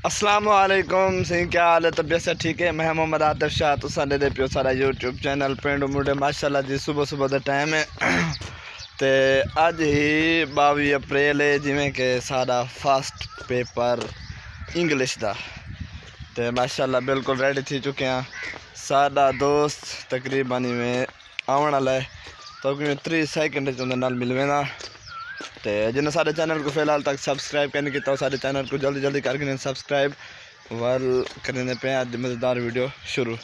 अस्सलाम वालेकुम सिंह, क्या हाल है? तबीयत से ठीक है? मैं मोहम्मद आतिफ शाह, तुसा दे पियो सारा यूट्यूब चैनल पिंड मुंडे माशाल्लाह जी। सुबह सुबह का टाइम है तो अज ही 22 अप्रैल है, जिमें कि सारा फर्स्ट पेपर इंग्लिश का तो माशाल्लाह बिल्कुल रेडी थी चुके हैं। सारा दोस्त तकरीबन में आने वाला है तो 30 सेकंड नाल मिलवे ना। तो जिन्हें सारे चैनल को फिलहाल तक सब्सक्राइब करने की तो सारे चैनल को जल्दी जल्दी करके सब्सक्राइब वाल करने पे आज मज़ेदार वीडियो शुरू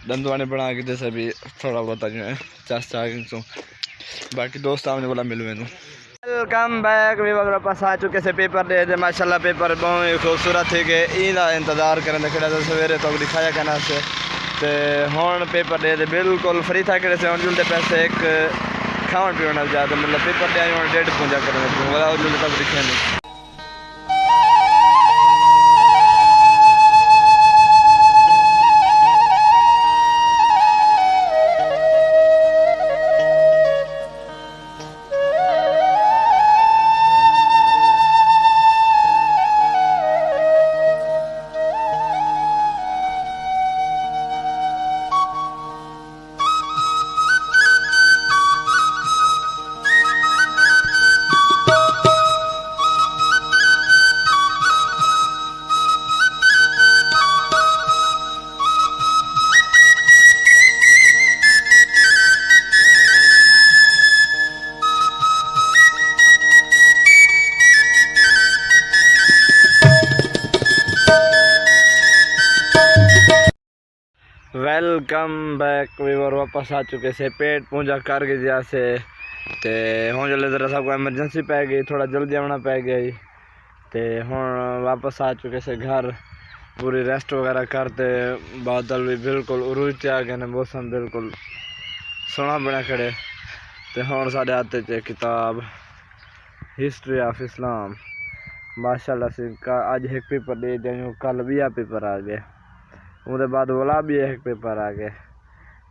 दंदवाने बना के जैसे भी थोड़ा बहुत जो है चाचा बाकी दोस्त आने वाला मिलवे नू। वेलकम बैक, भी वगैरह पास आ चुके से पेपर दे दे माशाल्लाह। पेपर बहुत ही खूबसूरत है कि इना इंतज़ार करें खड़ा तो सवेरे तो दिखाया करना से हूँ पेपर दे दे बिल्कुल फ्री था कि हूँ जुलते पैसे एक खावन पीवन ज़्यादा मतलब पेपर दे आई 1.5 पूंजा करने जुलते तक दिखे नहीं। वेलकम बैक, वीवर वापस आ चुके से पेट पूंजा कर गई जैसे तो हूँ जल्दी ज़रा सबको एमरजेंसी पै गई, थोड़ा जल्दी आना पै गया जी। तो हूँ वापस आ चुके से घर पूरी रेस्ट वगैरह करते बादल भी बिल्कुल उरूज से आ गए ने, मौसम बिल्कुल सोहना बना खड़े। तो हूँ साढ़े हाथ च किताब हिस्ट्री ऑफ इस्लाम माशाल्लाह से अज एक पेपर दे दिया, कल भी आ पेपर आ गए, उसके बाद वाला भी एक पेपर आ गए।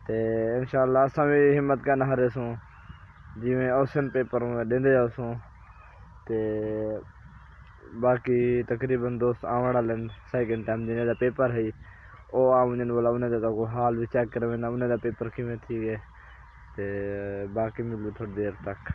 तो इंशाल्लाह असा भी हिम्मत करना हरे सूँ जिमें ओसन पेपर में देंदे जासूँ। तो बाकी तकरीबन दोस्त आवन वाले सेकंड टाइम जिन्हें का पेपर है वो आवन वाला उन्हें तो हाल भी चेक करवे ना, उन्हें का पेपर किमें थी गए। तो बाकी मिलूँ थोड़ी देर तक।